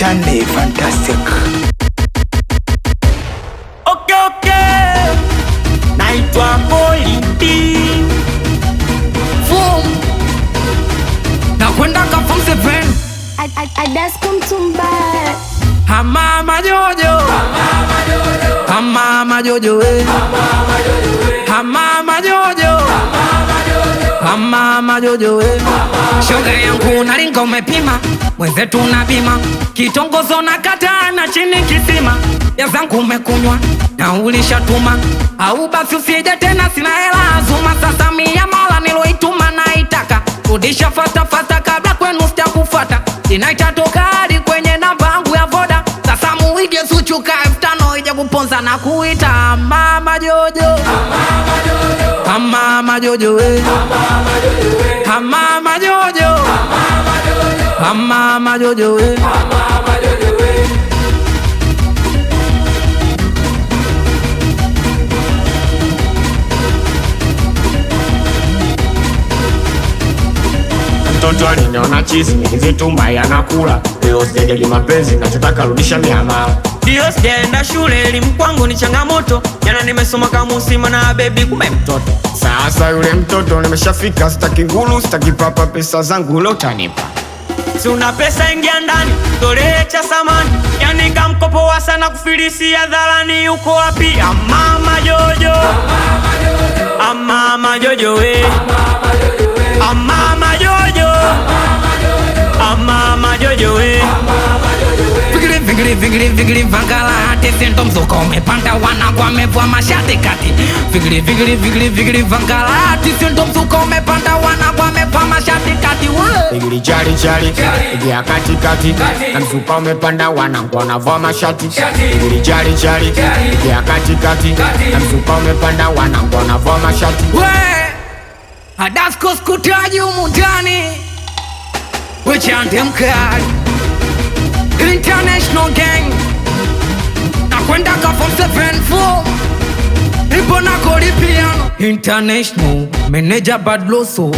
Chane fantastic. Okay. Naitwa Politi. Boom. Nakwenda ka form 7. I just come to buy. Hamama Jojo. Hamama Jojo. Hamama Jojo. Hamama Jojo. Shoga yangu naringa umepima, mwenzetu na bima, kitongozo na kata na chini kisima, ya zangu umekunywa na ulishatuma, au basi usije tena, sina hela zuma. Sasa mia mala niloituma naitaka rudisha fata fata, kabla kwenu sitakufata, inaitatoka hadi kwenye namba yangu ya Voda. Sasa muige suchuka 5 ije kuponza na kuita Mama Jojo. Mama Jojo. Mama Jojo. Mama Jojo. Mtoto aliniona chizi, nikizitumba yanakula. Leo sijajali mapenzi, nachotaka rudisha miamala. Ndio sijaenda shule, elimu kwangu ni changamoto. Jana nimesoma kamusi na baby kumbe mtoto. Sasa yule mtoto nimeshafika, sitaki ngulu, sitaki papa, pesa zangu leo utanipa. Si una pesa ingia ndani, tolee cha samani. Yani kamkopo wa sana kufilisi hadharani, yuko wapi? Mama Jojo. Mama Jojo we. Mama Jojo. Mama Jojo we. Vigili vangala hati sento mzuka umepanda, wanangu wamevua mashati kati. Vigili vangala hati sento mzuka umepanda, wanangu wamevua mashati kati. Vigili chali ingia kati kati, na mzuka umepanda, wanangu wanavua mashati. Vigili chali ingia kati kati, na mzuka umepanda, wanangu wanavua mashati. Adasko skutaji umundani, wechande mkali International gang. Nakwenda ka form 7 full. Ipo na kodi piano. International manager Badloso.